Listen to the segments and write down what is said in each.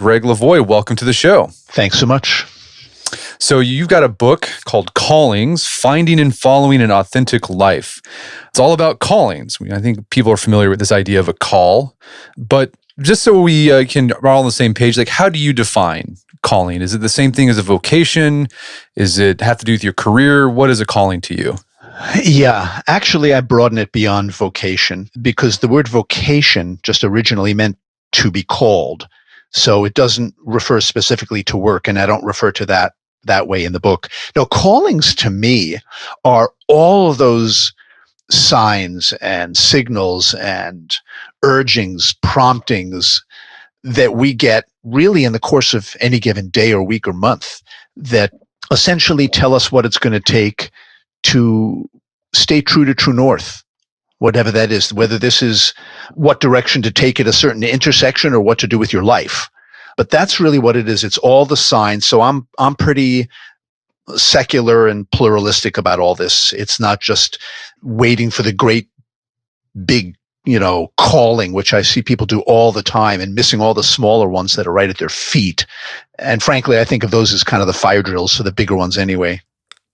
Gregg Levoy, welcome to the show. Thanks so much. So you've got a book called Callings, Finding and Following an Authentic Life. It's all about callings. I think people are familiar with this idea of a call, but just so we are all on the same page, like how do you define calling? Is it the same thing as a vocation? Is it have to do with your career? What is a calling to you? Yeah, actually I broaden it beyond vocation because the word vocation just originally meant to be called. So it doesn't refer specifically to work, and I don't refer to that way in the book. No, callings to me are all of those signs and signals and urgings, promptings that we get really in the course of any given day or week or month that essentially tell us what it's going to take to stay true to true north, whatever that is, whether this is what direction to take at a certain intersection or what to do with your life. But that's really what it is. It's all the signs. So I'm pretty secular and pluralistic about all this. It's not just waiting for the great big, calling, which I see people do all the time and missing all the smaller ones that are right at their feet. And frankly, I think of those as kind of the fire drills for the bigger ones anyway.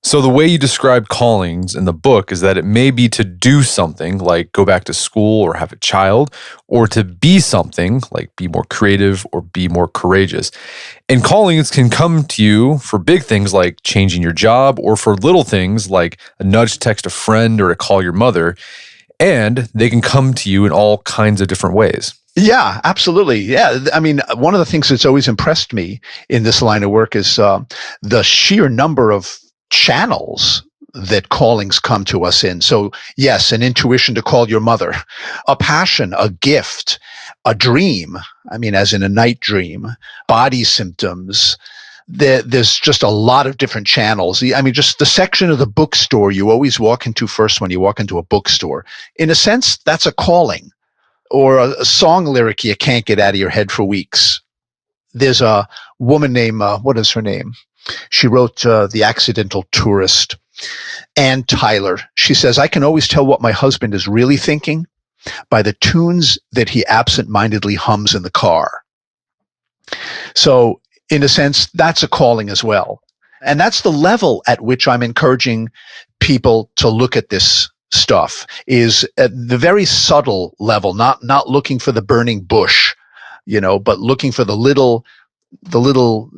So the way you describe callings in the book is that it may be to do something like go back to school or have a child, or to be something like be more creative or be more courageous. And callings can come to you for big things like changing your job, or for little things like a nudge to text a friend or to call your mother. And they can come to you in all kinds of different ways. Yeah, absolutely. Yeah. I mean, one of the things that's always impressed me in this line of work is the sheer number of channels that callings come to us in. So yes, an intuition to call your mother, a passion, a gift, a dream. I mean, as in a night dream, body symptoms. There's just a lot of different channels. I mean, just the section of the bookstore you always walk into first when you walk into a bookstore. In a sense, that's a calling, or a song lyric you can't get out of your head for weeks. There's a woman named, what is her name? She wrote The Accidental Tourist, Ann Tyler. She says, I can always tell what my husband is really thinking by the tunes that he absent-mindedly hums in the car. So in a sense, that's a calling as well. And that's the level at which I'm encouraging people to look at this stuff, is at the very subtle level, not looking for the burning bush, but looking for the little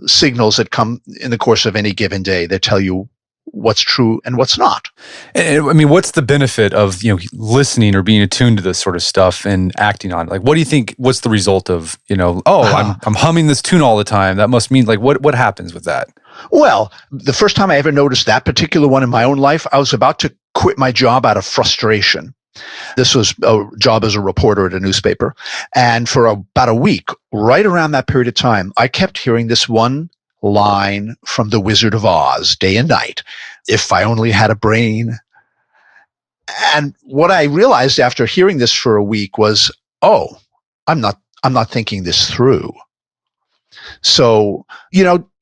signals that come in the course of any given day that tell you what's true and what's not. And I mean, what's the benefit of listening or being attuned to this sort of stuff and acting on it? Like, what do you think? What's the result of I'm humming this tune all the time? That must mean what happens with that? Well, the first time I ever noticed that particular one in my own life, I was about to quit my job out of frustration. This was a job as a reporter at a newspaper. And for about a week, right around that period of time, I kept hearing this one line from The Wizard of Oz, day and night. If I only had a brain. And what I realized after hearing this for a week was, I'm not thinking this through. So,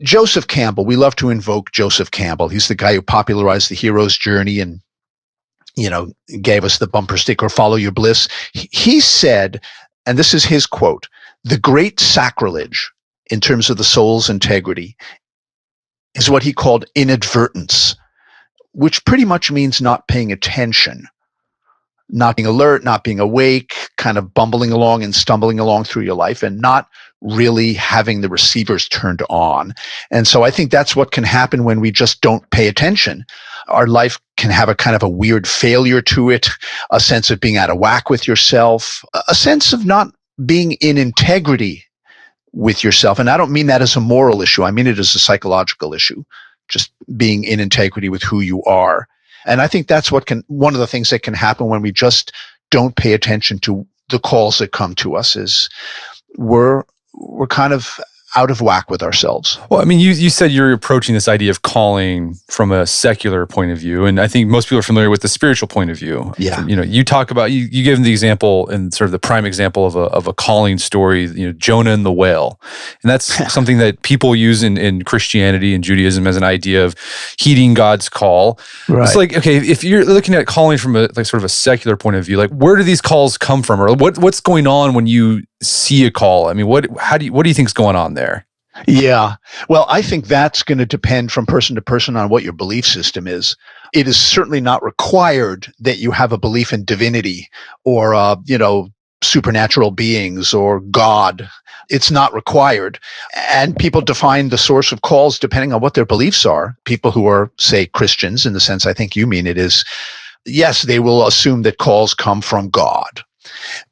Joseph Campbell, we love to invoke Joseph Campbell. He's the guy who popularized the hero's journey and gave us the bumper sticker, follow your bliss. He said, and this is his quote, the great sacrilege in terms of the soul's integrity is what he called inadvertence, which pretty much means not paying attention, not being alert, not being awake, kind of bumbling along and stumbling along through your life and not really having the receivers turned on. And so I think that's what can happen when we just don't pay attention. Our life can have a kind of a weird failure to it, a sense of being out of whack with yourself, a sense of not being in integrity with yourself. And I don't mean that as a moral issue. I mean it as a psychological issue, just being in integrity with who you are. And I think that's one of the things that can happen when we just don't pay attention to the calls that come to us, is we're kind of out of whack with ourselves. Well, I mean, you said you're approaching this idea of calling from a secular point of view, and I think most people are familiar with the spiritual point of view. Yeah. You talk about, you give the example, and sort of the prime example of a calling story, Jonah and the whale. And that's something that people use in Christianity and Judaism as an idea of heeding God's call. Right. It's like, okay, if you're looking at calling from a sort of a secular point of view, like where do these calls come from? Or what's going on when you see a call? I mean, what do you think's going on there? Yeah. Well, I think that's going to depend from person to person on what your belief system is. It is certainly not required that you have a belief in divinity or, supernatural beings or God. It's not required. And people define the source of calls depending on what their beliefs are. People who are, say, Christians, in the sense I think you mean it is, yes, they will assume that calls come from God.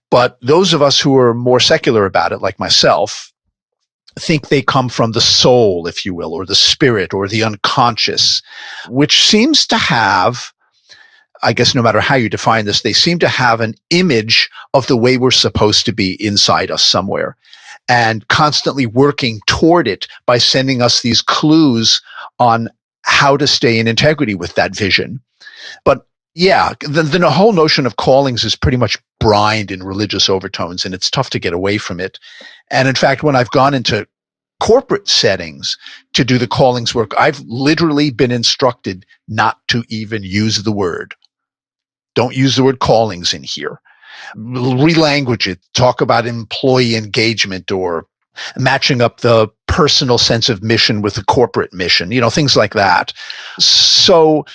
But those of us who are more secular about it, like myself, think they come from the soul, if you will, or the spirit or the unconscious, which seems to have, I guess no matter how you define this, they seem to have an image of the way we're supposed to be inside us somewhere, and constantly working toward it by sending us these clues on how to stay in integrity with that vision. But yeah, the whole notion of callings is pretty much brined in religious overtones, and it's tough to get away from it. And in fact, when I've gone into corporate settings to do the callings work, I've literally been instructed not to even use the word. Don't use the word callings in here. Relanguage it. Talk about employee engagement or matching up the personal sense of mission with the corporate mission, things like that. So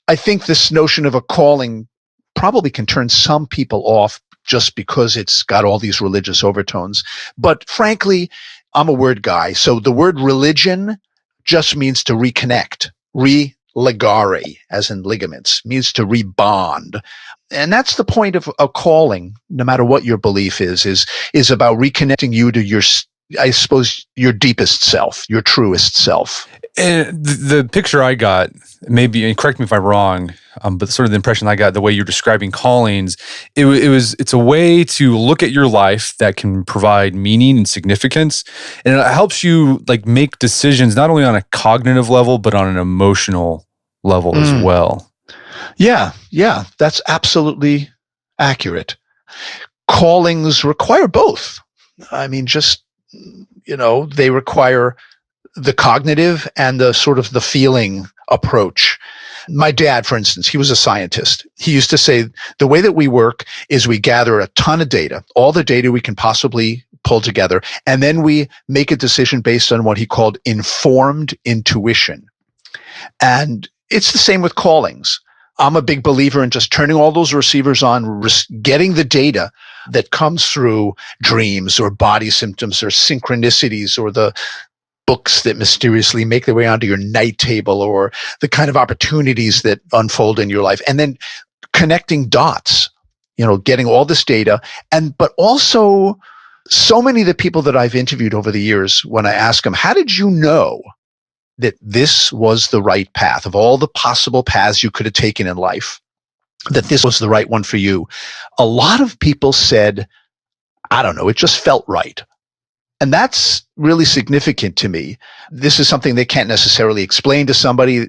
I think this notion of a calling probably can turn some people off just because it's got all these religious overtones. But frankly, I'm a word guy. So the word religion just means to reconnect. Religare, as in ligaments, means to rebond. And that's the point of a calling, no matter what your belief is about reconnecting you to your, I suppose, your deepest self, your truest self. And the picture I got, maybe, and correct me if I'm wrong, but sort of the impression I got, the way you're describing callings, it's a way to look at your life that can provide meaning and significance, and it helps you like make decisions not only on a cognitive level but on an emotional level as well. Yeah, that's absolutely accurate. Callings require both. I mean, they require the cognitive and the sort of the feeling approach. My dad, for instance, he was a scientist. He used to say, the way that we work is we gather a ton of data, all the data we can possibly pull together, and then we make a decision based on what he called informed intuition. And it's the same with callings. I'm a big believer in just turning all those receivers on, getting the data that comes through dreams or body symptoms or synchronicities or the books that mysteriously make their way onto your night table or the kind of opportunities that unfold in your life. And then connecting dots, getting all this data. But also so many of the people that I've interviewed over the years, when I ask them, how did you know that this was the right path of all the possible paths you could have taken in life, that this was the right one for you? A lot of people said, I don't know, it just felt right. And that's really significant to me. This is something they can't necessarily explain to somebody,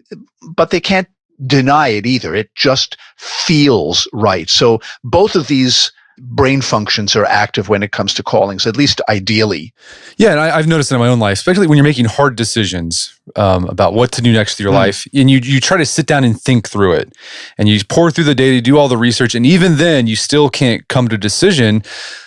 but they can't deny it either. It just feels right. So both of these brain functions are active when it comes to callings, at least ideally. Yeah, and I've noticed it in my own life, especially when you're making hard decisions about what to do next to your life, and you try to sit down and think through it, and you pour through the data, do all the research, and even then you still can't come to a decision.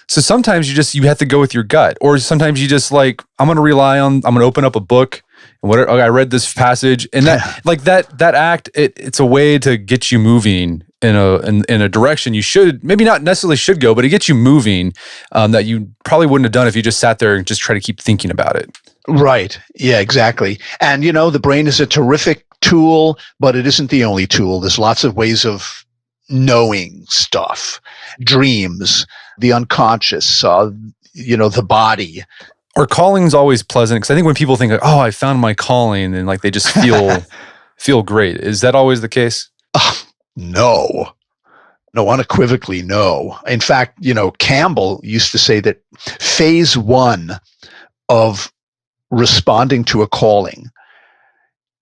So sometimes you have to go with your gut, or sometimes you just I'm going to open up a book and whatever. I read this passage, and that act, it's a way to get you moving in a direction you should, maybe not necessarily should go, but it gets you moving that you probably wouldn't have done if you just sat there and just try to keep thinking about it. Right. Yeah, exactly. And the brain is a terrific tool, but it isn't the only tool. There's lots of ways of knowing stuff, dreams, the unconscious, the body. Are callings always pleasant? Because I think when people think, oh, I found my calling, and they just feel great. Is that always the case? No, unequivocally no. In fact, Campbell used to say that phase one of responding to a calling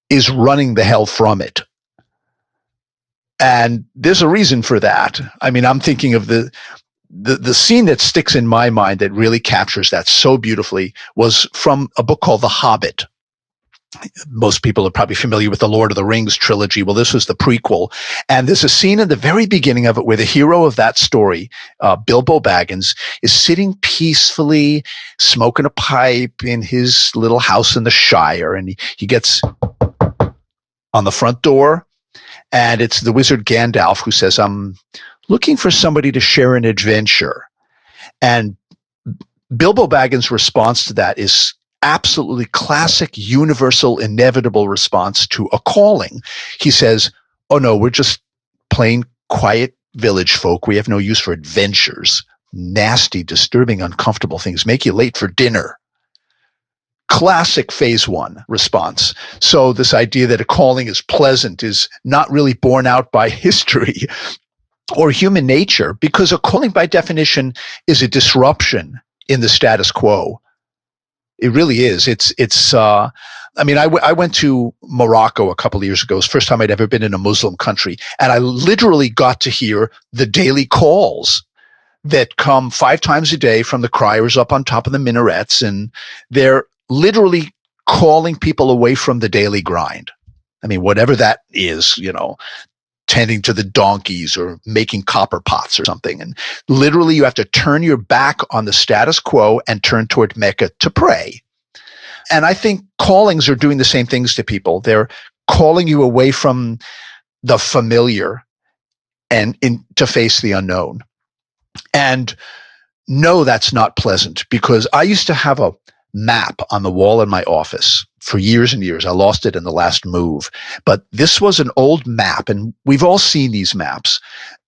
is running the hell from it. And there's a reason for that. I mean, I'm thinking of the scene that sticks in my mind that really captures that so beautifully was from a book called The Hobbit. Most people are probably familiar with the Lord of the Rings trilogy. Well, this was the prequel. And there's a scene in the very beginning of it where the hero of that story, Bilbo Baggins, is sitting peacefully, smoking a pipe in his little house in the Shire. And he gets on the front door, and it's the wizard Gandalf who says, "I'm looking for somebody to share an adventure." And Bilbo Baggins' response to that is absolutely classic, universal, inevitable response to a calling. He says, "Oh no, we're just plain quiet village folk. We have no use for adventures. Nasty, disturbing, uncomfortable things. Make you late for dinner." Classic phase one response. So this idea that a calling is pleasant is not really borne out by history or human nature, because a calling by definition is a disruption in the status quo. It really is. I went to Morocco a couple of years ago. It was the first time I'd ever been in a Muslim country. And I literally got to hear the daily calls that come 5 times a day from the criers up on top of the minarets. And they're literally calling people away from the daily grind. I mean, whatever that is, tending to the donkeys or making copper pots or something. And literally you have to turn your back on the status quo and turn toward Mecca to pray. And I think callings are doing the same things to people. They're calling you away from the familiar and to face the unknown. And no, that's not pleasant, because I used to have a map on the wall in my office for years and years. I lost it in the last move. But this was an old map, and we've all seen these maps.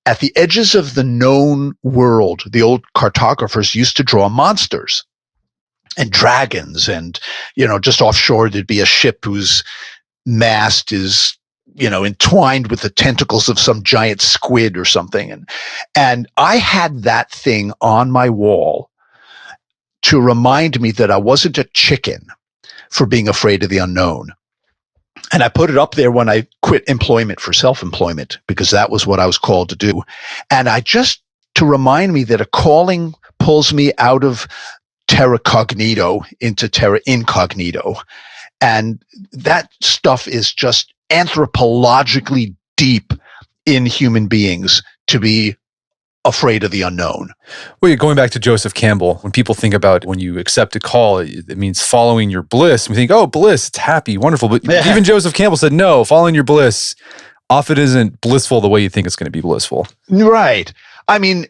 At the edges of the known world, the old cartographers used to draw monsters and dragons, and, just offshore there'd be a ship whose mast is, entwined with the tentacles of some giant squid or something. And I had that thing on my wall to remind me that I wasn't a chicken for being afraid of the unknown. And I put it up there when I quit employment for self-employment, because that was what I was called to do. And to remind me that a calling pulls me out of terra cognito into terra incognito. And that stuff is just anthropologically deep in human beings, to be afraid of the unknown. Well, going back to Joseph Campbell, when people think about when you accept a call, it means following your bliss. We think, oh, bliss, it's happy, wonderful. But even Joseph Campbell said, no, following your bliss often isn't blissful the way you think it's going to be blissful. Right. I mean,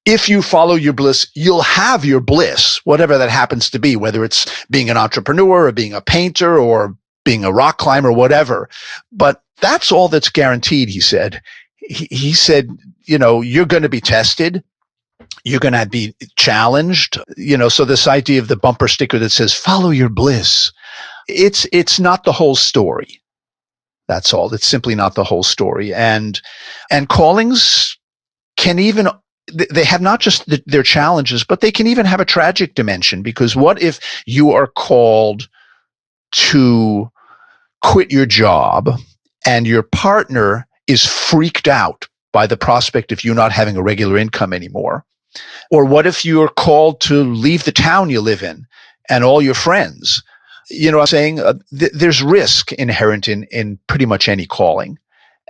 if you follow your bliss, you'll have your bliss, whatever that happens to be, whether it's being an entrepreneur or being a painter or being a rock climber, whatever. But that's all that's guaranteed, he said. He said, you're going to be tested. You're going to be challenged. So this idea of the bumper sticker that says, follow your bliss, it's not the whole story. That's all. It's simply not the whole story. And callings can even, they have not just their challenges, but they can even have a tragic dimension, because what if you are called to quit your job and your partner is freaked out by the prospect of you not having a regular income anymore? Or what if you're called to leave the town you live in and all your friends? I'm saying there's risk inherent in pretty much any calling.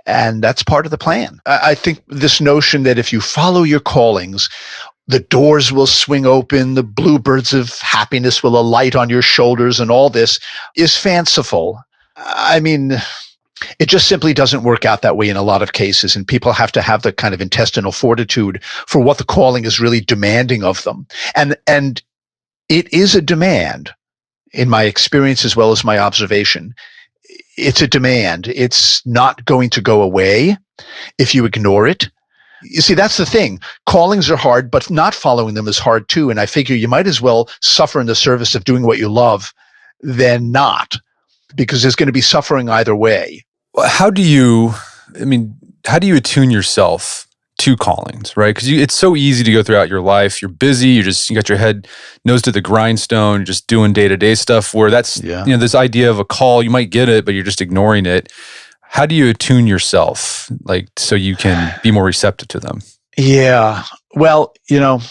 And that's part of the plan. I think this notion that if you follow your callings, the doors will swing open, the bluebirds of happiness will alight on your shoulders, and all this is fanciful. I mean, it just simply doesn't work out that way in a lot of cases, and people have to have the kind of intestinal fortitude for what the calling is really demanding of them. And it is a demand, in my experience as well as my observation. It's a demand. It's not going to go away if you ignore it. You see, that's the thing. Callings are hard, but not following them is hard too. And I figure you might as well suffer in the service of doing what you love than not, because there's going to be suffering either way. How do you attune yourself to callings, right? Because it's so easy to go throughout your life. You're busy. You got your head nose to the grindstone, you're just doing day-to-day stuff, where that's, this idea of a call, you might get it, but you're just ignoring it. How do you attune yourself, so you can be more receptive to them? Yeah. Well,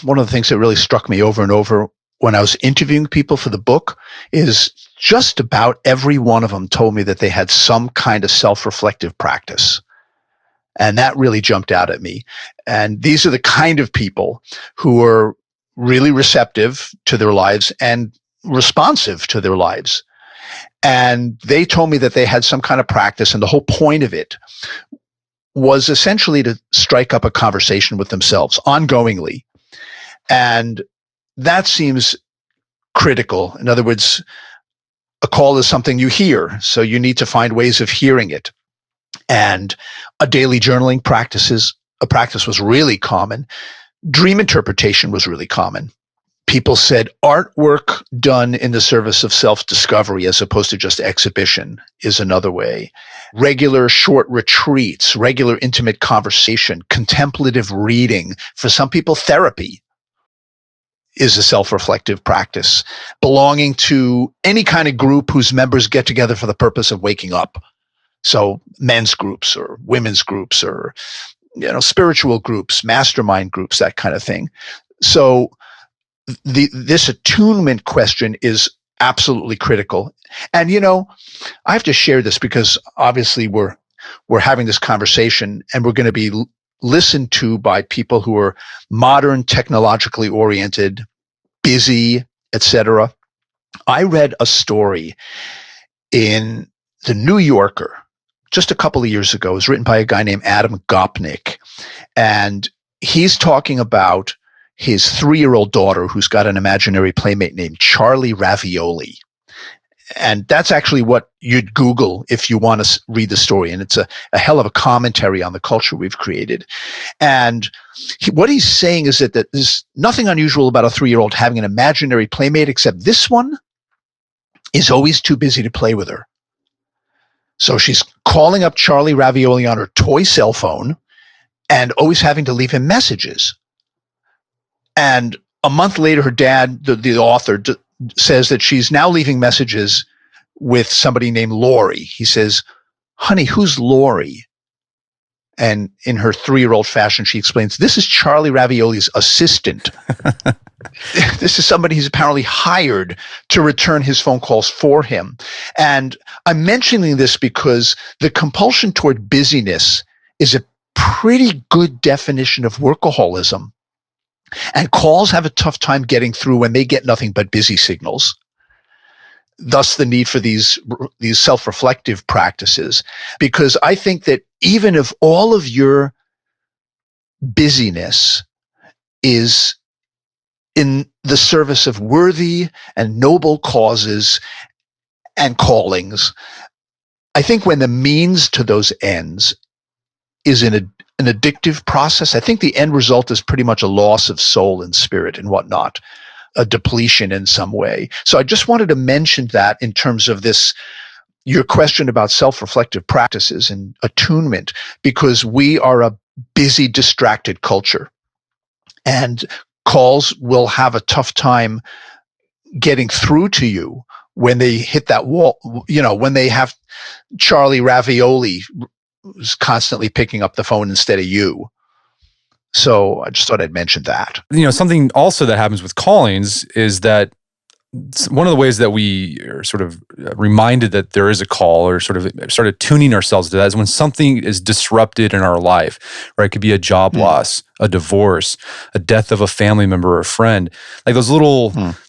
one of the things that really struck me over and over when I was interviewing people for the book is just about every one of them told me that they had some kind of self-reflective practice. And that really jumped out at me. And these are the kind of people who are really receptive to their lives and responsive to their lives. And they told me that they had some kind of practice, and the whole point of it was essentially to strike up a conversation with themselves ongoingly. And that seems critical. In other words, a call is something you hear, so you need to find ways of hearing it. And a daily journaling practice was really common. Dream interpretation was really common. People said artwork done in the service of self-discovery as opposed to just exhibition is another way. Regular short retreats, regular intimate conversation, contemplative reading, for some people therapy is a self-reflective practice. Belonging to any kind of group whose members get together for the purpose of waking up. So men's groups or women's groups or, spiritual groups, mastermind groups, that kind of thing. So this attunement question is absolutely critical. And, I have to share this because obviously we're having this conversation and we're going to be listened to by people who are modern, technologically oriented, busy, etc. I read a story in the New Yorker just a couple of years ago. It was written by a guy named Adam Gopnik. And he's talking about his 3-year-old daughter who's got an imaginary playmate named Charlie Ravioli. And that's actually what you'd Google if you want to read the story. And it's a hell of a commentary on the culture we've created. And what he's saying is that there's nothing unusual about a 3-year-old having an imaginary playmate, except this one is always too busy to play with her. So she's calling up Charlie Ravioli on her toy cell phone and always having to leave him messages. And a month later, her dad, the author, says that she's now leaving messages with somebody named Lori. He says, "Honey, who's Lori?" And in her 3-year-old fashion, she explains, "This is Charlie Ravioli's assistant." This is somebody he's apparently hired to return his phone calls for him. And I'm mentioning this because the compulsion toward busyness is a pretty good definition of workaholism. And calls have a tough time getting through when they get nothing but busy signals. Thus the need for these self-reflective practices. Because I think that even if all of your busyness is in the service of worthy and noble causes and callings, I think when the means to those ends is in an addictive process, I think the end result is pretty much a loss of soul and spirit and whatnot, a depletion in some way. So I just wanted to mention that in terms of this, your question about self-reflective practices and attunement, because we are a busy, distracted culture. And calls will have a tough time getting through to you when they hit that wall, when they have Charlie Ravioli who's constantly picking up the phone instead of you. So I just thought I'd mention that. Something also that happens with callings is that one of the ways that we are sort of reminded that there is a call or sort of started tuning ourselves to that is when something is disrupted in our life, right? It could be a job loss, a divorce, a death of a family member or a friend. Like those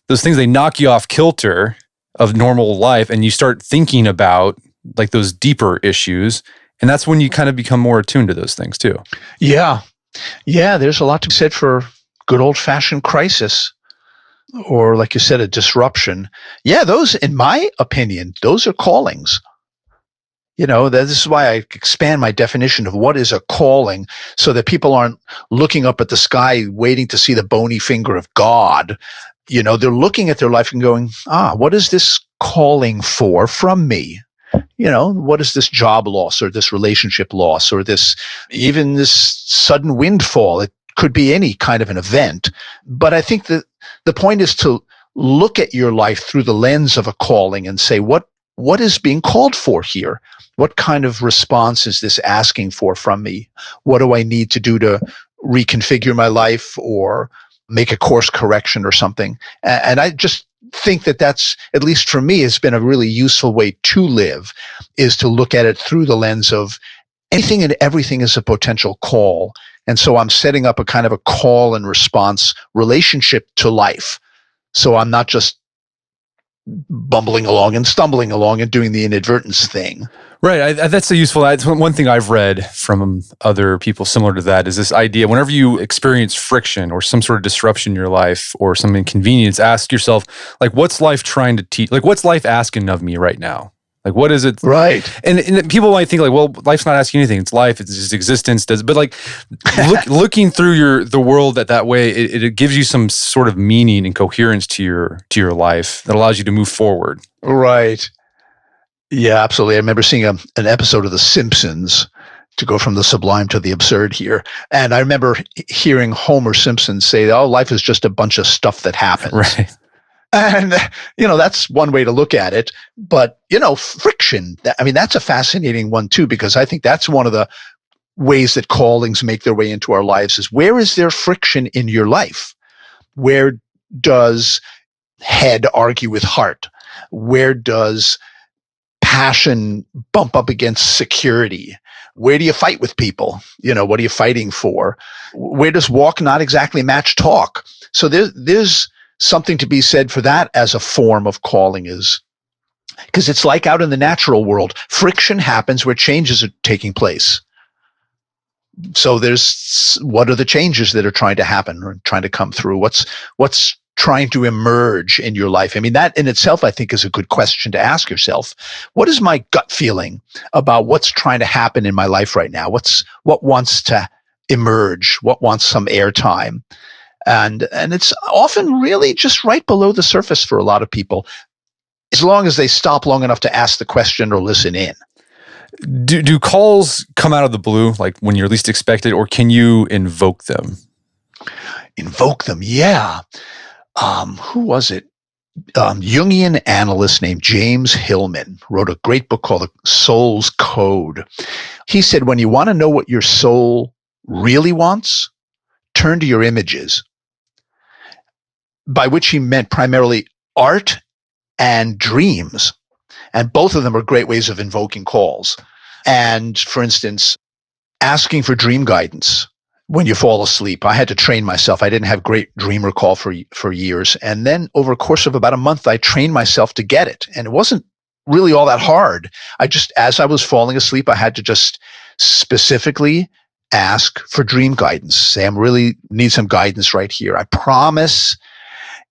those things, they knock you off kilter of normal life and you start thinking about like those deeper issues. And that's when you kind of become more attuned to those things too. Yeah. Yeah, there's a lot to be said for good old-fashioned crisis. Or like you said, a disruption. Yeah, those, in my opinion, those are callings. This is why I expand my definition of what is a calling so that people aren't looking up at the sky waiting to see the bony finger of God. They're looking at their life and going, what is this calling for from me? What is this job loss or this relationship loss or even this sudden windfall? It could be any kind of an event. But I think that the point is to look at your life through the lens of a calling and say, what is being called for here? What kind of response is this asking for from me? What do I need to do to reconfigure my life or make a course correction or something. And I just think that that's, at least for me, has been a really useful way to live, is to look at it through the lens of anything and everything is a potential call. And so I'm setting up a kind of a call and response relationship to life. So I'm not just bumbling along and stumbling along and doing the inadvertence thing. Right. That's a useful. One thing I've read from other people similar to that is this idea: whenever you experience friction or some sort of disruption in your life or some inconvenience, ask yourself, like, what's life trying to teach? Like, what's life asking of me right now? Like, what is it? Right. And people might think like, well, life's not asking anything. It's life. It's just existence. But like, looking through the world that way, it gives you some sort of meaning and coherence to your life that allows you to move forward. Right. Yeah, absolutely. I remember seeing an episode of The Simpsons, to go from the sublime to the absurd here. And I remember hearing Homer Simpson say, oh, life is just a bunch of stuff that happens. Right. And, that's one way to look at it. But, friction, that's a fascinating one too, because I think that's one of the ways that callings make their way into our lives is, where is there friction in your life? Where does head argue with heart? Where does passion bump up against security? Where do you fight with people? What are you fighting for? Where does walk not exactly match talk? So there's something to be said for that as a form of calling, is because it's like out in the natural world, friction happens where changes are taking place. So what are the changes that are trying to happen or trying to come through? What's trying to emerge in your life? That in itself, I think, is a good question to ask yourself. What is my gut feeling about what's trying to happen in my life right now? What wants to emerge? What wants some airtime? And it's often really just right below the surface for a lot of people, as long as they stop long enough to ask the question or listen in. Do calls come out of the blue, like when you're least expected, or can you invoke them? Invoke them, yeah. Who was it? Jungian analyst named James Hillman wrote a great book called The Soul's Code. He said, when you want to know what your soul really wants, turn to your images, by which he meant primarily art and dreams. And both of them are great ways of invoking calls. And for instance, asking for dream guidance when you fall asleep. I had to train myself. I didn't have great dream recall for years. And then over a course of about a month, I trained myself to get it. And it wasn't really all that hard. As I was falling asleep, I had to just specifically ask for dream guidance. Say, I really need some guidance right here. I promise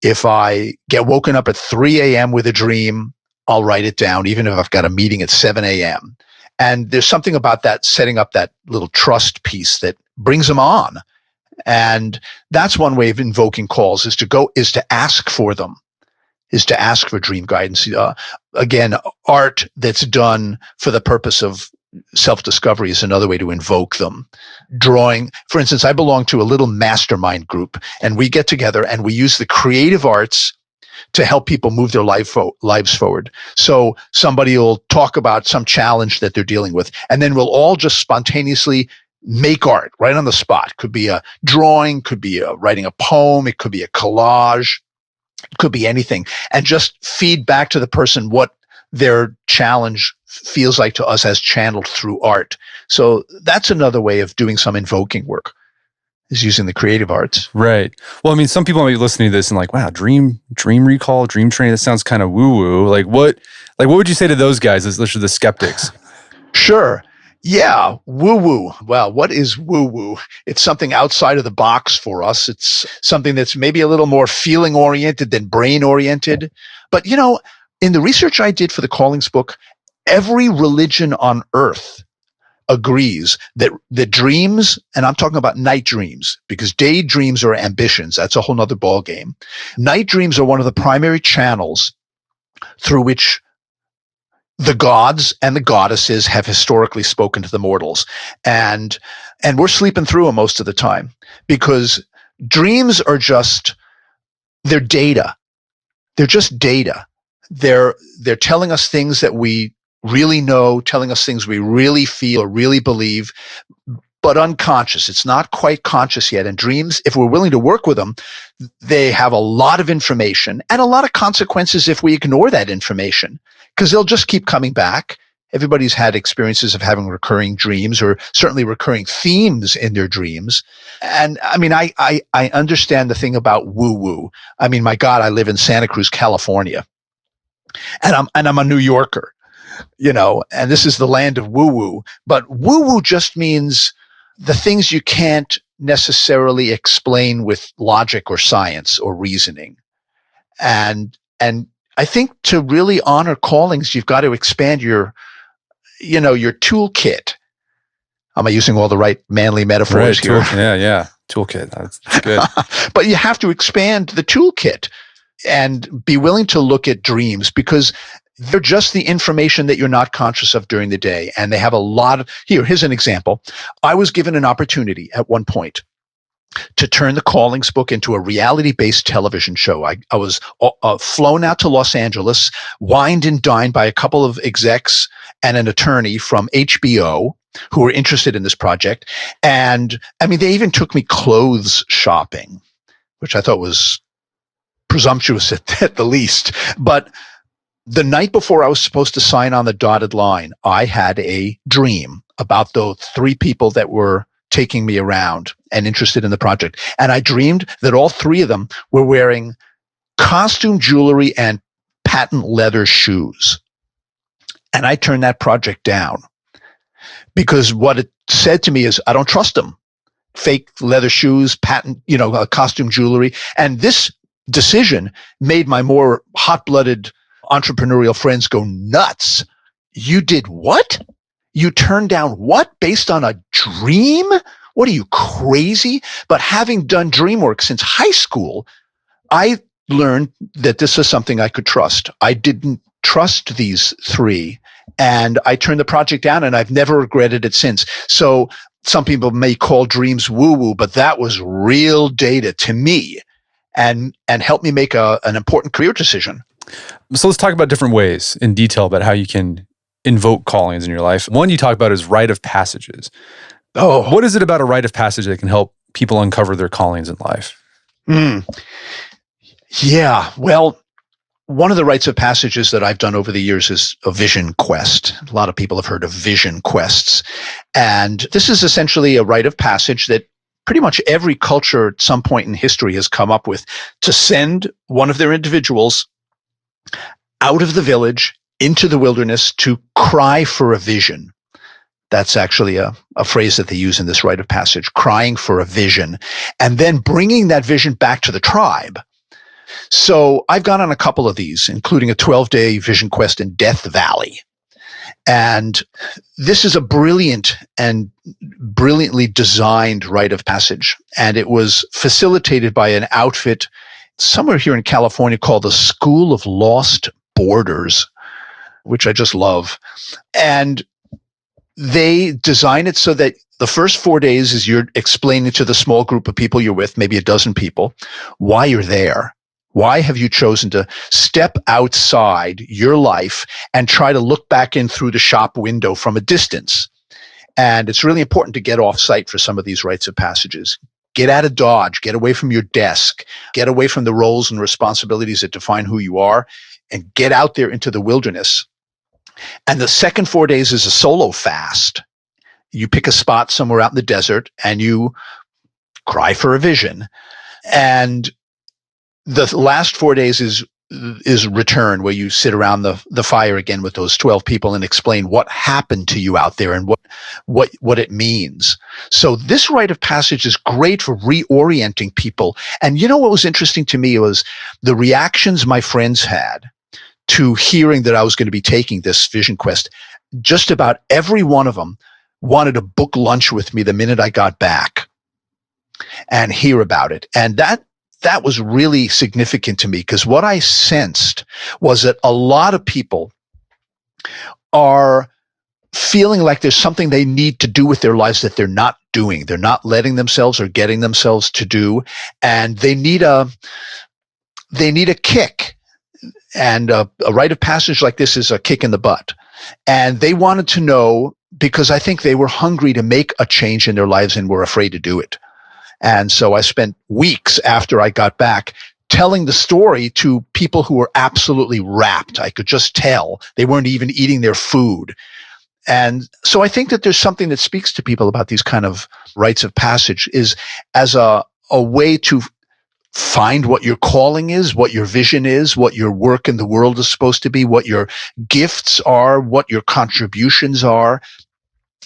if I get woken up at 3 a.m. with a dream, I'll write it down, even if I've got a meeting at 7 a.m. And there's something about that, setting up that little trust piece, that brings them on. And that's one way of invoking calls, is to ask for them, is to ask for dream guidance. Again, art that's done for the purpose of self-discovery is another way to invoke them. Drawing, for instance, I belong to a little mastermind group, and we get together and we use the creative arts to help people move their lives forward. So somebody will talk about some challenge that they're dealing with, and then we'll all just spontaneously make art right on the spot. Could be a drawing, could be writing a poem, it could be a collage, it could be anything, and just feed back to the person what their challenge feels like to us as channeled through art. So that's another way of doing some invoking work, is using the creative arts. Right. Well, some people might be listening to this and like, wow, dream recall, dream training, that sounds kind of woo-woo. Like what would you say to those guys, those are the skeptics? Sure. Yeah, woo-woo. Well, what is woo-woo? It's something outside of the box for us. It's something that's maybe a little more feeling-oriented than brain-oriented. But, in the research I did for the Callings book, every religion on earth agrees that the dreams, and I'm talking about night dreams, because day dreams are ambitions. That's a whole nother ballgame. Night dreams are one of the primary channels through which the gods and the goddesses have historically spoken to the mortals. And we're sleeping through them most of the time, because dreams are they're data. They're just data. They're telling us things that we really know, telling us things we really feel or really believe, but unconscious. It's not quite conscious yet. And dreams, if we're willing to work with them, they have a lot of information and a lot of consequences if we ignore that information, because they'll just keep coming back. Everybody's had experiences of having recurring dreams, or certainly recurring themes in their dreams. And I mean, I understand the thing about woo-woo. I mean, my God, I live in Santa Cruz, California, and I'm a New Yorker, and this is the land of woo-woo. But woo-woo just means the things you can't necessarily explain with logic or science or reasoning. And I think to really honor callings, you've got to expand your toolkit. Am I using all the right manly metaphors here? Yeah. Toolkit. That's good. But you have to expand the toolkit and be willing to look at dreams, because they're just the information that you're not conscious of during the day. And they have a lot of, here's an example. I was given an opportunity at one point to turn the Callings book into a reality-based television show. I was flown out to Los Angeles, wined and dined by a couple of execs and an attorney from HBO who were interested in this project. And I mean, they even took me clothes shopping, which I thought was presumptuous at the least. But the night before I was supposed to sign on the dotted line, I had a dream about the three people that were taking me around and interested in the project. And I dreamed that all three of them were wearing costume jewelry and patent leather shoes. And I turned that project down because what it said to me is, I don't trust them. Fake leather shoes, patent, costume jewelry. And this decision made my more hot-blooded entrepreneurial friends go nuts. You did what? You turned down what? Based on a dream? What are you, crazy? But having done dream work since high school, I learned that this is something I could trust. I didn't trust these three, and I turned the project down, and I've never regretted it since. So some people may call dreams woo-woo, but that was real data to me and helped me make an important career decision. So let's talk about different ways in detail about how you can invoke callings in your life. One you talk about is Rite of Passages. Oh. What is it about a rite of passage that can help people uncover their callings in life? Yeah, well, one of the rites of passages that I've done over the years is a vision quest. A lot of people have heard of vision quests. And this is essentially a rite of passage that pretty much every culture at some point in history has come up with, to send one of their individuals out of the village into the wilderness to cry for a vision. That's actually a phrase that they use in this rite of passage, crying for a vision, and then bringing that vision back to the tribe. So I've gone on a couple of these, including a 12-day vision quest in Death Valley. And this is a brilliant and brilliantly designed rite of passage. And it was facilitated by an outfit somewhere here in California called the School of Lost Borders, which I just love. And they design it so that the first 4 days is you're explaining to the small group of people you're with, maybe a dozen people, why you're there. Why have you chosen to step outside your life and try to look back in through the shop window from a distance? And it's really important to get off site for some of these rites of passages. Get out of Dodge, get away from your desk, get away from the roles and responsibilities that define who you are, and get out there into the wilderness. And the second 4 days is a solo fast. You pick a spot somewhere out in the desert and you cry for a vision. And the last 4 days is return, where you sit around the fire again with those 12 people and explain what happened to you out there and what it means. So this rite of passage is great for reorienting people. And you know what was interesting to me was the reactions my friends had to hearing that I was going to be taking this vision quest. Just about every one of them wanted to book lunch with me the minute I got back and hear about it. And that was really significant to me, because what I sensed was that a lot of people are feeling like there's something they need to do with their lives that they're not doing. They're not letting themselves or getting themselves to do, and they need a kick. And a rite of passage like this is a kick in the butt. And they wanted to know, because I think they were hungry to make a change in their lives and were afraid to do it. And so I spent weeks after I got back telling the story to people who were absolutely rapt. I could just tell they weren't even eating their food. And so I think that there's something that speaks to people about these kind of rites of passage is as a way to find what your calling is, what your vision is, what your work in the world is supposed to be, what your gifts are, what your contributions are.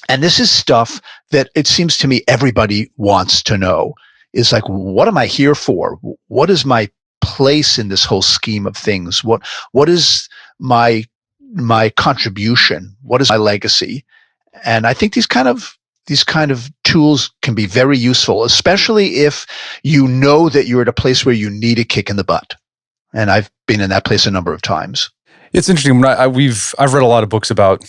And this is stuff that it seems to me everybody wants to know. Is like, what am I here for? What is my place in this whole scheme of things? What is my contribution? What is my legacy? And I think these kind of tools can be very useful, especially if you know that you're at a place where you need a kick in the butt. And I've been in that place a number of times. It's interesting. When I've read a lot of books about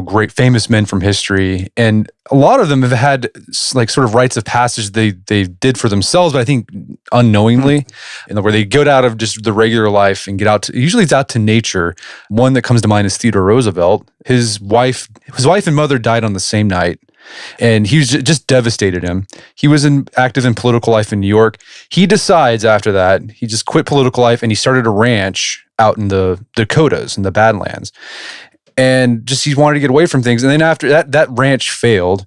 great famous men from history, and a lot of them have had like sort of rites of passage they did for themselves, but I think unknowingly, where they get out of just the regular life and get out to, usually it's out to nature. One that comes to mind is Theodore Roosevelt. His wife and mother died on the same night. And he was just devastated him. He was active in political life in New York. He decides after that, he just quit political life and he started a ranch out in the Dakotas, in the Badlands. And just he wanted to get away from things. And then after that ranch failed.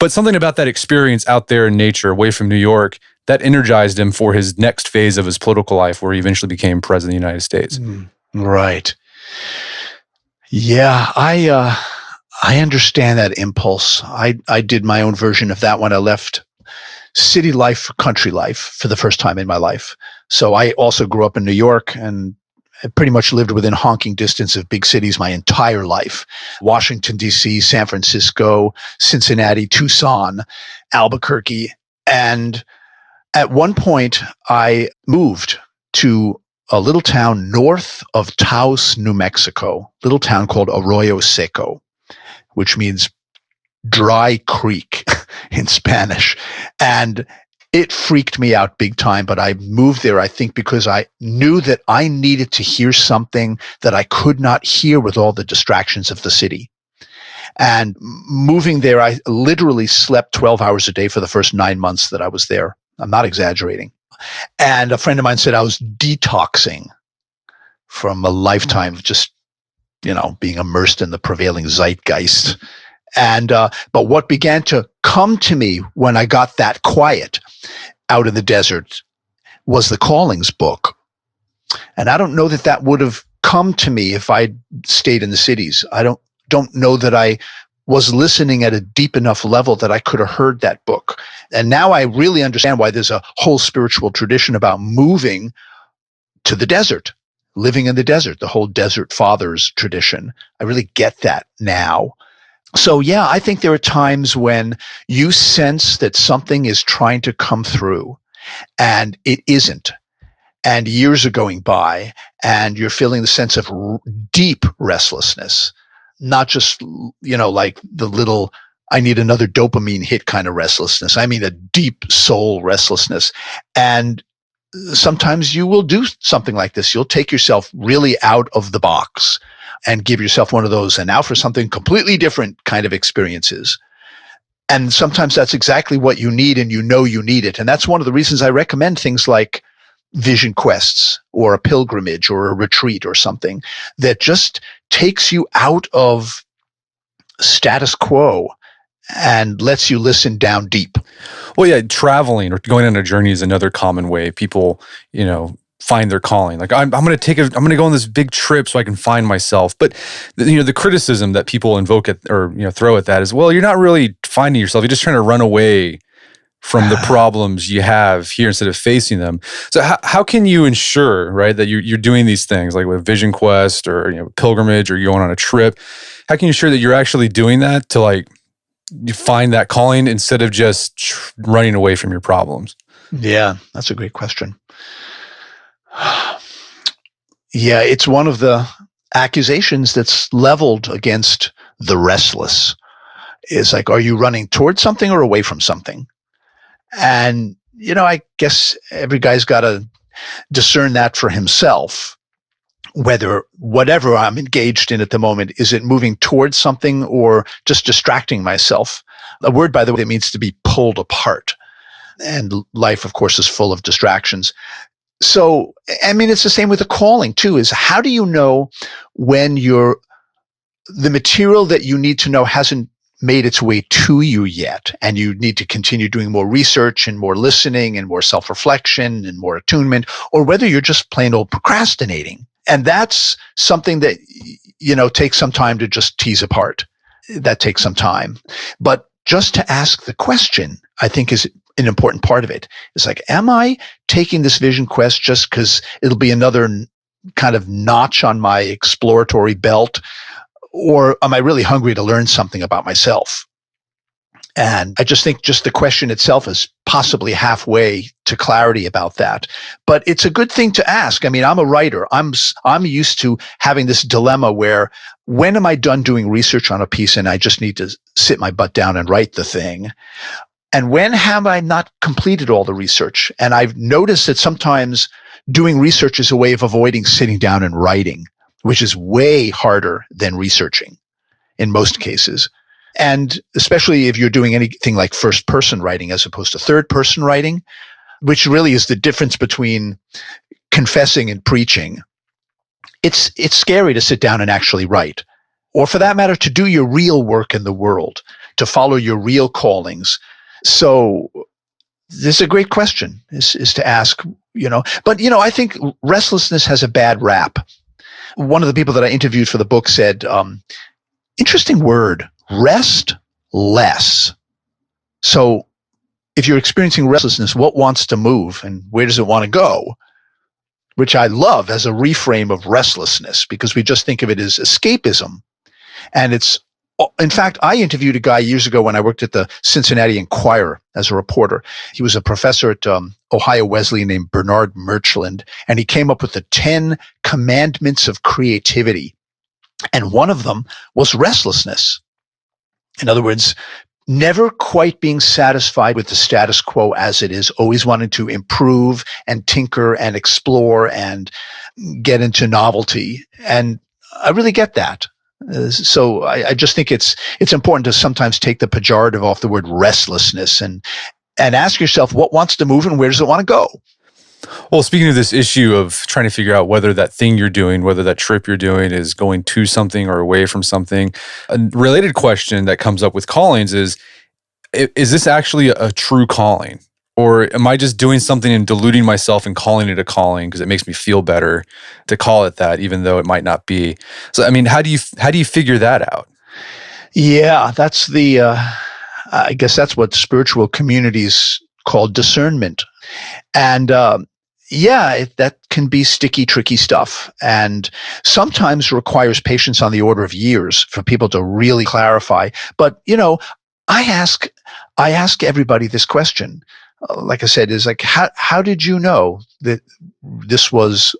But something about that experience out there in nature, away from New York, that energized him for his next phase of his political life, where he eventually became president of the United States. Right. Yeah, I understand that impulse. I did my own version of that when I left city life for country life for the first time in my life. So I also grew up in New York and I pretty much lived within honking distance of big cities my entire life. Washington, D.C., San Francisco, Cincinnati, Tucson, Albuquerque. And at one point, I moved to a little town north of Taos, New Mexico, little town called Arroyo Seco, which means dry creek in Spanish. And it freaked me out big time, but I moved there, I think, because I knew that I needed to hear something that I could not hear with all the distractions of the city. And moving there, I literally slept 12 hours a day for the first 9 months that I was there. I'm not exaggerating. And a friend of mine said I was detoxing from a lifetime of just, being immersed in the prevailing zeitgeist. And but what began to come to me when I got that quiet out in the desert was the Callings book. And I don't know that would have come to me if I'd stayed in the cities. I don't know that I was listening at a deep enough level that I could have heard that book. And now I really understand why there's a whole spiritual tradition about moving to the desert, living in the desert, the whole Desert Fathers tradition. I really get that now. So yeah, I think there are times when you sense that something is trying to come through and it isn't. And years are going by and you're feeling the sense of deep restlessness, not just, like the little, I need another dopamine hit kind of restlessness. I mean, a deep soul restlessness. And sometimes you will do something like this. You'll take yourself really out of the box and give yourself one of those, and now for something completely different kind of experiences. And sometimes that's exactly what you need, and you need it. And that's one of the reasons I recommend things like vision quests or a pilgrimage or a retreat or something that just takes you out of status quo and lets you listen down deep. Well, yeah, traveling or going on a journey is another common way people, find their calling. Like I'm going to go on this big trip so I can find myself. But the criticism that people invoke at or throw at that is, well, you're not really finding yourself. You're just trying to run away from the problems you have here instead of facing them. So how can you ensure, right, that you're doing these things like with Vision Quest or pilgrimage or going on a trip? How can you ensure that you're actually doing that to you find that calling instead of just running away from your problems? Yeah, that's a great question. Yeah, it's one of the accusations that's leveled against the restless. Is like, are you running towards something or away from something? And, I guess every guy's got to discern that for himself. whether whatever I'm engaged in at the moment, is it moving towards something or just distracting myself? A word, by the way, that means to be pulled apart. And life, of course, is full of distractions. So, I mean, it's the same with the calling too, is how do you know when the material that you need to know hasn't made its way to you yet, and you need to continue doing more research and more listening and more self-reflection and more attunement, or whether you're just plain old procrastinating. And that's something that, takes some time to just tease apart. That takes some time. But just to ask the question, I think, is an important part of it. It's like, am I taking this vision quest just because it'll be another kind of notch on my exploratory belt? Or am I really hungry to learn something about myself? And I just think just the question itself is possibly halfway to clarity about that. But it's a good thing to ask. I mean, I'm a writer. I'm used to having this dilemma where, when am I done doing research on a piece and I just need to sit my butt down and write the thing? And when have I not completed all the research? And I've noticed that sometimes doing research is a way of avoiding sitting down and writing, which is way harder than researching in most cases. And especially if you're doing anything like first person writing as opposed to third person writing, which really is the difference between confessing and preaching. It's scary to sit down and actually write, or for that matter, to do your real work in the world, to follow your real callings. So this is a great question, is to ask, but I think restlessness has a bad rap. One of the people that I interviewed for the book said, interesting word, rest less. So if you're experiencing restlessness, what wants to move and where does it want to go? Which I love as a reframe of restlessness, because we just think of it as escapism. And in fact, I interviewed a guy years ago when I worked at the Cincinnati Enquirer as a reporter. He was a professor at Ohio Wesleyan named Bernard Murchland, and he came up with the 10 commandments of creativity. And one of them was restlessness. In other words, never quite being satisfied with the status quo as it is, always wanting to improve and tinker and explore and get into novelty. And I really get that. So I just think it's important to sometimes take the pejorative off the word restlessness and ask yourself, what wants to move and where does it want to go? Well, speaking of this issue of trying to figure out whether that thing you're doing, whether that trip you're doing is going to something or away from something, a related question that comes up with callings is this actually a true calling? Or am I just doing something and deluding myself and calling it a calling because it makes me feel better to call it that, even though it might not be? So, I mean, how do you figure that out? Yeah, that's I guess that's what spiritual communities call discernment. And that can be sticky, tricky stuff, and sometimes requires patience on the order of years for people to really clarify. But I ask everybody this question. Like I said, is like, how did you know that this was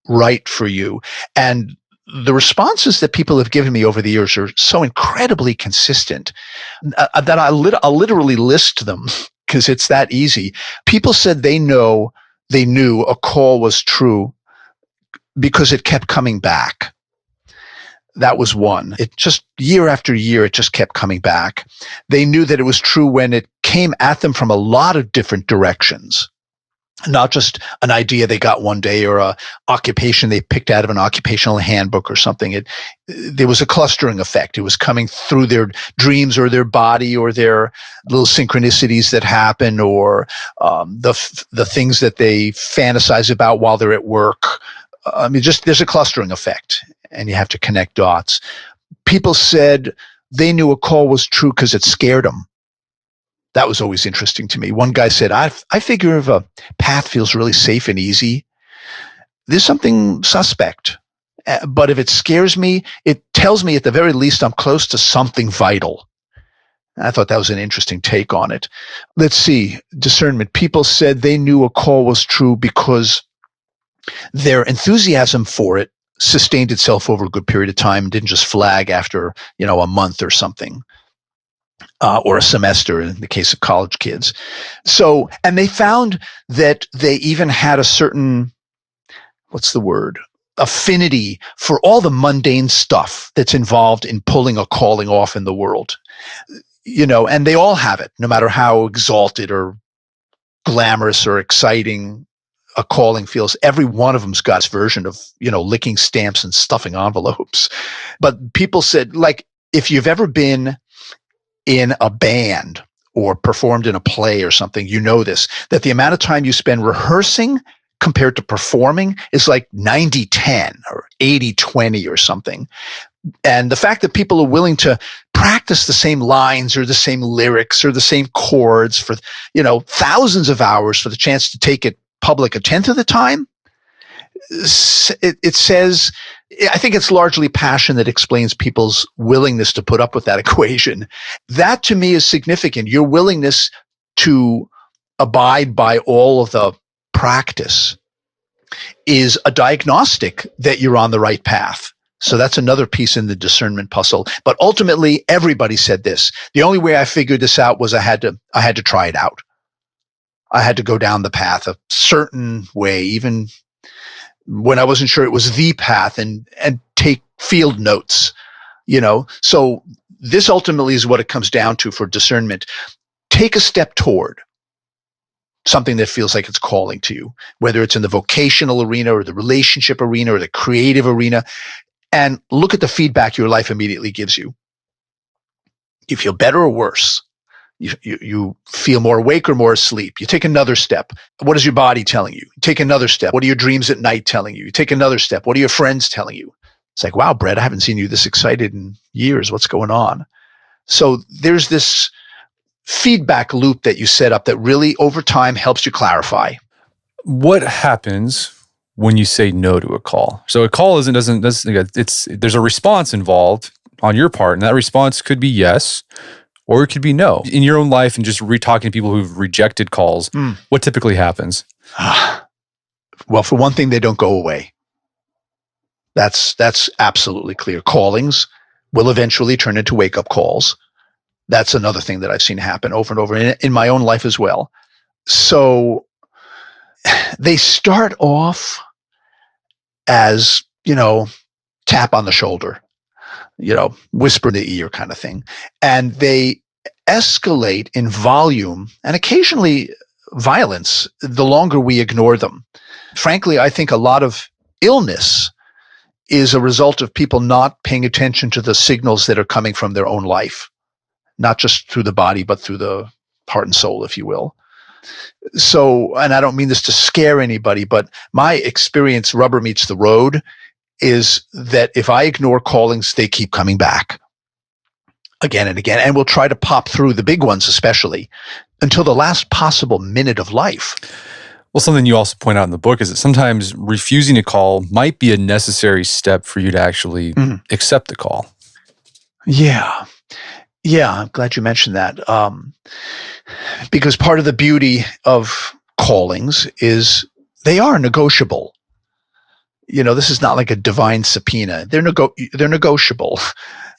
right for you? And the responses that people have given me over the years are so incredibly consistent that I'll literally list them because it's that easy. People said they knew a call was true because it kept coming back. That was one. It just, year after year, it just kept coming back. They knew that it was true when it came at them from a lot of different directions, not just an idea they got one day or a occupation they picked out of an occupational handbook or something. There was a clustering effect. It was coming through their dreams or their body or their little synchronicities that happen, or the things that they fantasize about while they're at work. There's a clustering effect, and you have to connect dots. People said they knew a call was true because it scared them. That was always interesting to me. One guy said, I figure if a path feels really safe and easy, there's something suspect. But if it scares me, it tells me at the very least I'm close to something vital. I thought that was an interesting take on it. Let's see, discernment. People said they knew a call was true because their enthusiasm for it sustained itself over a good period of time and didn't just flag after, a month or something, or a semester in the case of college kids. So, and they found that they even had a certain, what's the word? affinity for all the mundane stuff that's involved in pulling a calling off in the world. And they all have it, no matter how exalted or glamorous or exciting a calling feels. Every one of them's got its version of, licking stamps and stuffing envelopes. But people said, like, if you've ever been in a band or performed in a play or something, you know this, that the amount of time you spend rehearsing compared to performing is like 90-10 or 80-20 or something. And the fact that people are willing to practice the same lines or the same lyrics or the same chords for, thousands of hours for the chance to take it public a tenth of the time, it says, I think it's largely passion that explains people's willingness to put up with that equation. That to me is significant. Your willingness to abide by all of the practice is a diagnostic that you're on the right path. So that's another piece in the discernment puzzle. But ultimately, everybody said this. The only way I figured this out was I had to try it out. I had to go down the path a certain way, even when I wasn't sure it was the path, and take field notes, So this ultimately is what it comes down to for discernment. Take a step toward something that feels like it's calling to you, whether it's in the vocational arena or the relationship arena or the creative arena, and look at the feedback your life immediately gives you. You feel better or worse? You feel more awake or more asleep? You take another step. What is your body telling you? You take another step. What are your dreams at night telling you? You take another step. What are your friends telling you? It's like, wow, Brett, I haven't seen you this excited in years. What's going on? So there's this feedback loop that you set up that really over time helps you clarify. What happens when you say no to a call? So a call there's a response involved on your part, and that response could be yes, or it could be no. In your own life and just talking to people who've rejected calls, what typically happens? Well, for one thing, they don't go away. That's absolutely clear. Callings will eventually turn into wake-up calls. That's another thing that I've seen happen over and over in my own life as well. So they start off as, tap on the shoulder, whisper in the ear kind of thing. And they escalate in volume and occasionally violence the longer we ignore them. Frankly, I think a lot of illness is a result of people not paying attention to the signals that are coming from their own life, not just through the body, but through the heart and soul, if you will. So, and I don't mean this to scare anybody, but my experience, rubber meets the road, is that if I ignore callings, they keep coming back again and again, and we'll try to pop through the big ones, especially until the last possible minute of life. Well, something you also point out in the book is that sometimes refusing a call might be a necessary step for you to actually accept the call. Yeah. Yeah, I'm glad you mentioned that. Because part of the beauty of callings is they are negotiable. This is not like a divine subpoena. They're negotiable,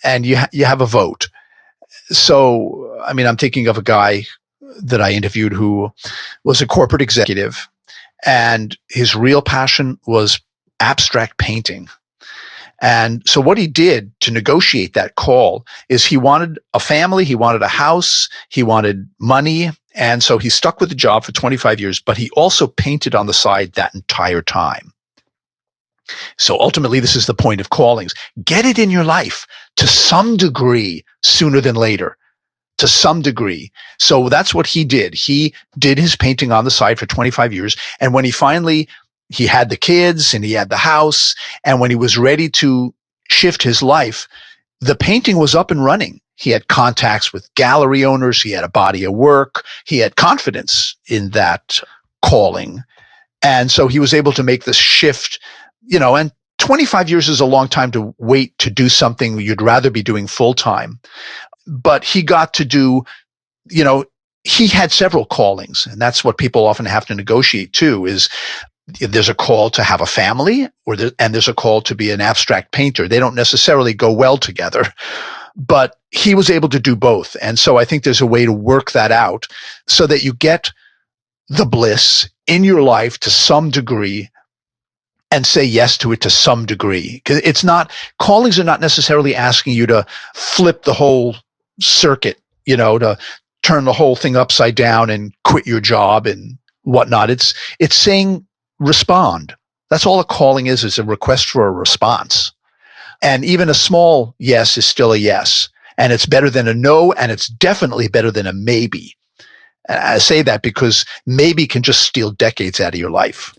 and you have a vote. So, I'm thinking of a guy that I interviewed who was a corporate executive, and his real passion was abstract painting. And so what he did to negotiate that call is he wanted a family, he wanted a house, he wanted money. And so he stuck with the job for 25 years, but he also painted on the side that entire time. So ultimately, this is the point of callings. Get it in your life to some degree sooner than later, to some degree. So that's what he did. He did his painting on the side for 25 years. And when he had the kids and he had the house, and when he was ready to shift his life, the painting was up and running. He had contacts with gallery owners. He had a body of work. He had confidence in that calling. And so he was able to make this shift, and 25 years is a long time to wait to do something you'd rather be doing full time. But he got to do, he had several callings, and that's what people often have to negotiate too, is there's a call to have a family and there's a call to be an abstract painter. They don't necessarily go well together, but he was able to do both. And so I think there's a way to work that out so that you get the bliss in your life to some degree, and say yes to it to some degree. 'Cause callings are not necessarily asking you to flip the whole circuit, to turn the whole thing upside down and quit your job and whatnot. It's saying respond. That's all a calling is a request for a response. And even a small yes is still a yes. And it's better than a no, and it's definitely better than a maybe. And I say that because maybe can just steal decades out of your life.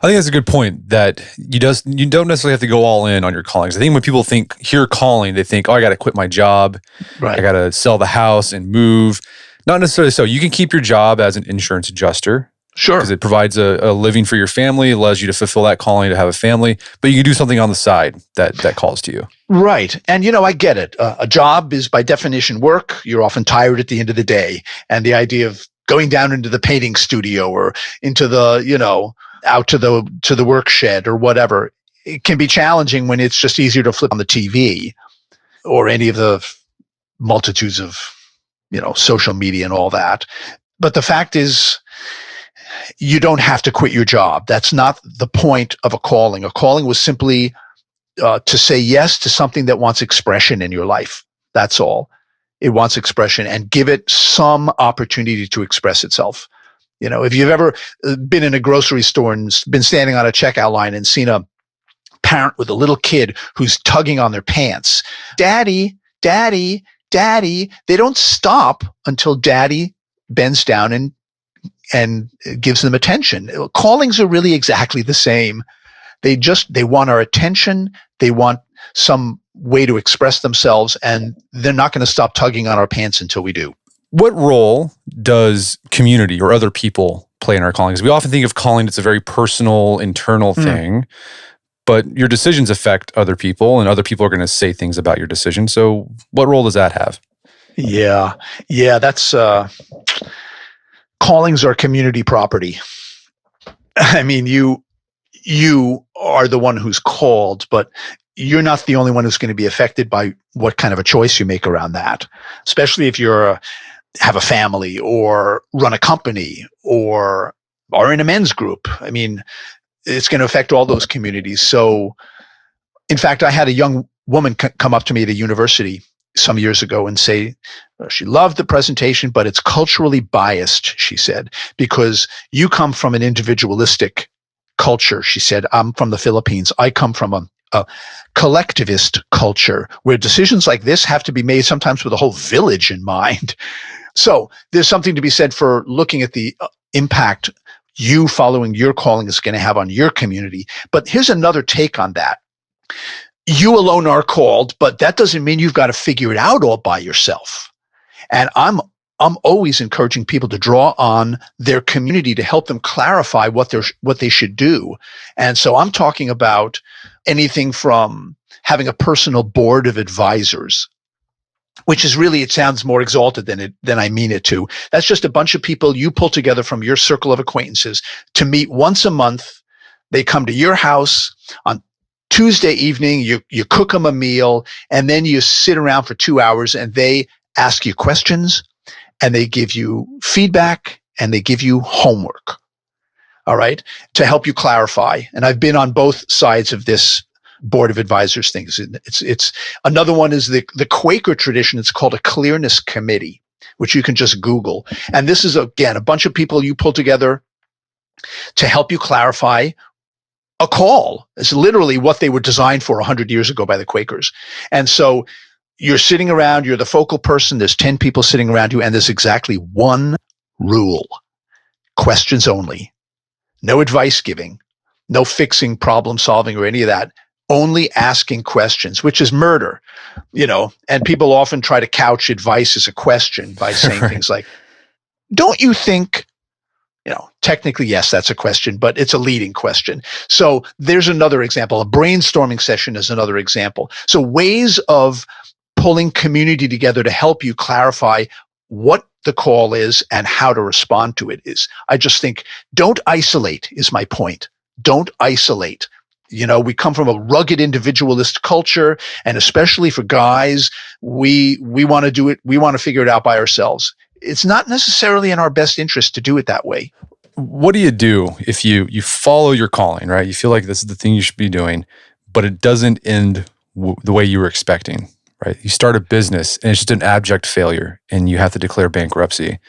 I think that's a good point, that you don't necessarily have to go all in on your callings. I think when people hear calling, they think, oh, I got to quit my job. Right. I got to sell the house and move. Not necessarily so. You can keep your job as an insurance adjuster. Sure. Because it provides a living for your family, allows you to fulfill that calling to have a family, but you can do something on the side that calls to you. Right. And, I get it. A job is by definition work. You're often tired at the end of the day. And the idea of going down into the painting studio or into the, out to the work shed or whatever, it can be challenging when it's just easier to flip on the TV or any of the multitudes of, social media and all that. But the fact is, you don't have to quit your job. That's not the point of a calling. A calling was simply to say yes to something that wants expression in your life. That's all. It wants expression, and give it some opportunity to express itself. If you've ever been in a grocery store and been standing on a checkout line and seen a parent with a little kid who's tugging on their pants, daddy, daddy, daddy, they don't stop until daddy bends down and gives them attention. Callings are really exactly the same. They want our attention. They want some way to express themselves, and they're not going to stop tugging on our pants until we do. What role does community or other people play in our callings? We often think of calling, it's a very personal, internal thing, but your decisions affect other people, and other people are going to say things about your decision. So what role does that have? Yeah, that's callings are community property. I mean, you are the one who's called, but you're not the only one who's going to be affected by what kind of a choice you make around that, especially if you're have a family or run a company or are in a men's group. I mean, it's going to affect all those communities. So, in fact, I had a young woman come up to me at a university some years ago and say she loved the presentation, but it's culturally biased, she said, because you come from an individualistic culture. She said, I'm from the Philippines. I come from a collectivist culture where decisions like this have to be made sometimes with a whole village in mind. So there's something to be said for looking at the impact you following your calling is going to have on your community. But here's another take on that. You alone are called, but that doesn't mean you've got to figure it out all by yourself. And I'm always encouraging people to draw on their community to help them clarify what they should do. And so I'm talking about anything from having a personal board of advisors, which is really, it sounds more exalted than I mean it to. That's just a bunch of people you pull together from your circle of acquaintances to meet once a month. They come to your house on Tuesday evening, you cook them a meal, and then you sit around for 2 hours and they ask you questions and they give you feedback and they give you homework, all right, to help you clarify. And I've been on both sides of this board of advisors things. It's another one is the Quaker tradition. It's called a clearness committee, which you can just Google. And this is, again, a bunch of people you pull together to help you clarify a call. It's literally what they were designed for 100 years ago by the Quakers. And so you're sitting around, you're the focal person, there's 10 people sitting around you, and there's exactly one rule: questions only. No advice giving, no fixing, problem solving, or any of that. Only asking questions, which is murder, and people often try to couch advice as a question by saying Right. things like, don't you think, technically, yes, that's a question, but it's a leading question. So there's another example. A brainstorming session is another example. So ways of pulling community together to help you clarify what the call is and how to respond to it is. I just think, don't isolate is my point. Don't isolate. We come from a rugged individualist culture, and especially for guys, we want to do it. We want to figure it out by ourselves. It's not necessarily in our best interest to do it that way. what do you do if you follow your calling, right? You feel like this is the thing you should be doing, but it doesn't end the way you were expecting, right? You start a business and it's just an abject failure and you have to declare bankruptcy.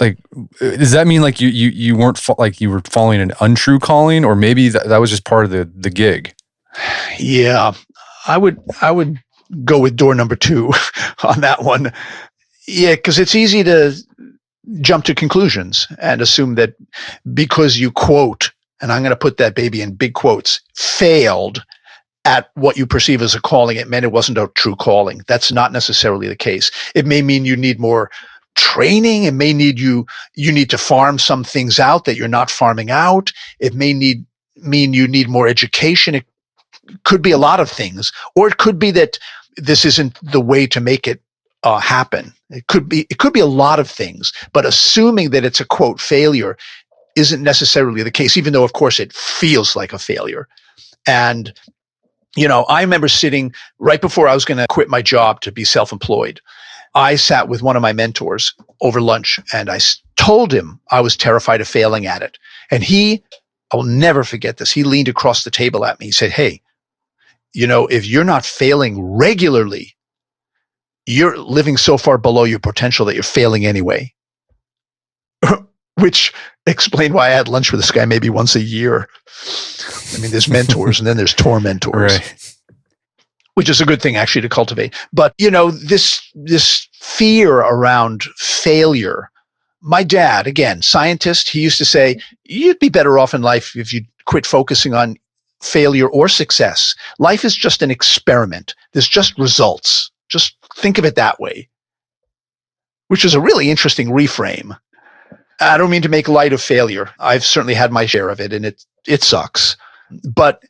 Like, does that mean like you weren't like you were following an untrue calling, or maybe that was just part of the gig? Yeah, I would go with door number 2 on that one. Yeah, because it's easy to jump to conclusions and assume that because you quote, and I'm going to put that baby in big quotes, failed at what you perceive as a calling, it meant it wasn't a true calling. That's not necessarily the case. It may mean you need more training. It may need you need to farm some things out that you're not farming out. It may mean you need more education. It could be a lot of things, or it could be that this isn't the way to make it happen. It could be a lot of things, but assuming that it's a quote failure isn't necessarily the case, even though of course it feels like a failure. And I remember sitting right before I was going to quit my job to be self-employed. I sat with one of my mentors over lunch and I told him I was terrified of failing at it. And I will never forget this. He leaned across the table at me. He said, "Hey, if you're not failing regularly, you're living so far below your potential that you're failing anyway." Which explained why I had lunch with this guy maybe once a year. I mean, there's mentors and then there's tormentors, Right. Which is a good thing actually to cultivate. But, this fear around failure. My dad, again, scientist, he used to say, you'd be better off in life if you quit focusing on failure or success. Life is just an experiment. There's just results. Just think of it that way, which is a really interesting reframe. I don't mean to make light of failure. I've certainly had my share of it, and it sucks. But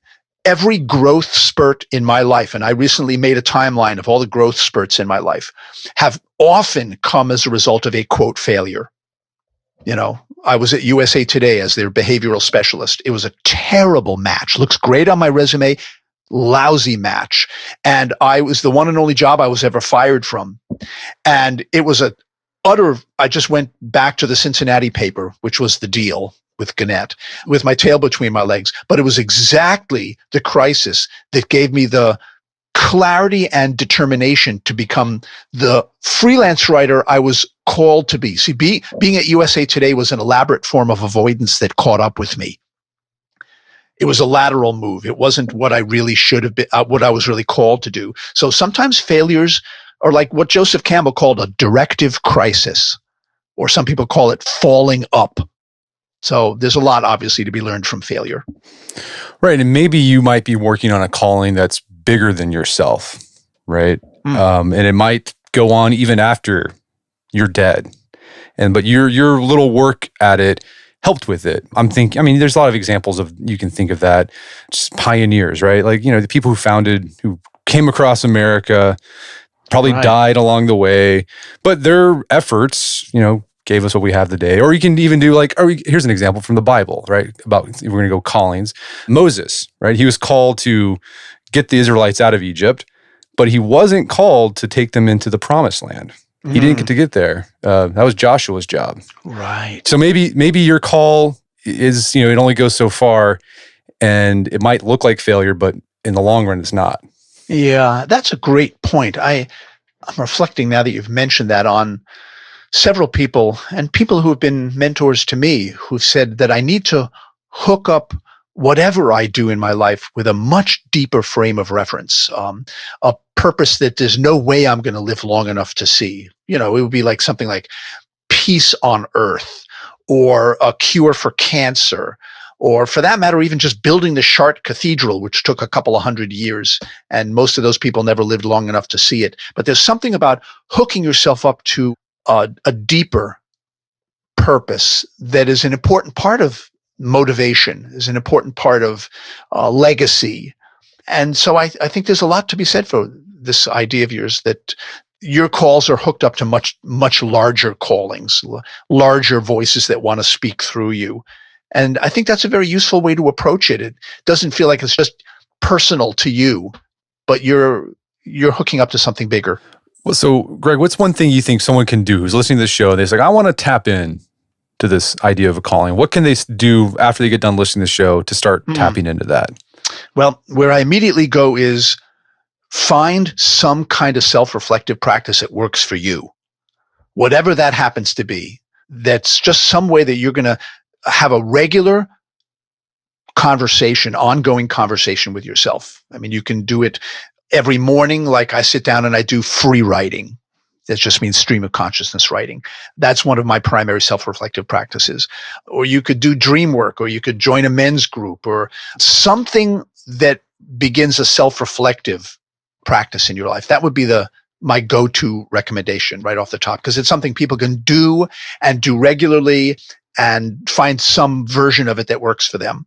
every growth spurt in my life, and I recently made a timeline of all the growth spurts in my life, have often come as a result of a quote failure. I was at USA Today as their behavioral specialist. It was a terrible match. Looks great on my resume, lousy match. And I was the one and only job I was ever fired from. And it was I just went back to the Cincinnati paper, which was the deal with Gannett, with my tail between my legs. But it was exactly the crisis that gave me the clarity and determination to become the freelance writer I was called to be. See, being at USA Today was an elaborate form of avoidance that caught up with me. It was a lateral move. It wasn't what I really should have been, what I was really called to do. So sometimes failures are like what Joseph Campbell called a directive crisis, or some people call it falling up. So there's a lot, obviously, to be learned from failure. Right. And maybe you might be working on a calling that's bigger than yourself, right? And it might go on even after you're dead. But your little work at it helped with it. There's a lot of examples of, you can think of that, just pioneers, right? Like, the people who came across America, probably died along the way, but their efforts, gave us what we have today. Or you can even do here's an example from the Bible, right? We're going to go callings. Moses, right? He was called to get the Israelites out of Egypt, but he wasn't called to take them into the promised land. He didn't get there. That was Joshua's job. Right. So maybe your call is, it only goes so far, and it might look like failure, but in the long run, it's not. Yeah, that's a great point. I'm reflecting now that you've mentioned that on several people, and people who have been mentors to me, who've said that I need to hook up whatever I do in my life with a much deeper frame of reference, a purpose that there's no way I'm going to live long enough to see. It would be like something like peace on earth, or a cure for cancer, or for that matter, even just building the Chartres Cathedral, which took a couple of 100 years, and most of those people never lived long enough to see it. But there's something about hooking yourself up to a deeper purpose that is an important part of motivation, is an important part of legacy. And so I think there's a lot to be said for this idea of yours, that your calls are hooked up to much, much larger callings, larger voices that want to speak through you. And I think that's a very useful way to approach it. It doesn't feel like it's just personal to you, but you're hooking up to something bigger. Well, so Gregg, what's one thing you think someone can do who's listening to this show? They're like, I want to tap in to this idea of a calling? What can they do after they get done listening to the show to start tapping into that? Well, where I immediately go is find some kind of self-reflective practice that works for you. Whatever that happens to be, that's just some way that you're going to have a regular conversation, ongoing conversation with yourself. I mean, you can do it every morning, like I sit down and I do free writing. That just means stream of consciousness writing. That's one of my primary self-reflective practices. Or you could do dream work, or you could join a men's group, or something that begins a self-reflective practice in your life. That would be my go-to recommendation right off the top, because it's something people can do and do regularly and find some version of it that works for them.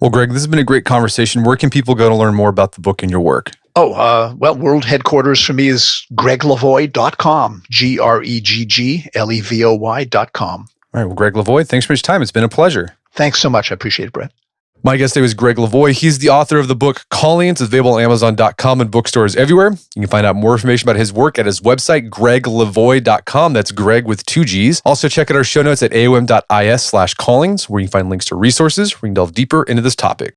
Well, Gregg, this has been a great conversation. Where can people go to learn more about the book and your work? Well, world headquarters for me is gregglevoy.com, GreggLevoy.com. All right. Well, Gregg Levoy, thanks for your time. It's been a pleasure. Thanks so much. I appreciate it, Brett. My guest today was Gregg Levoy. He's the author of the book Callings. It's available on Amazon.com and bookstores everywhere. You can find out more information about his work at his website, gregglevoy.com. That's Gregg with 2 Gs. Also, check out our show notes at aom.is/callings, where you can find links to resources where you can delve deeper into this topic.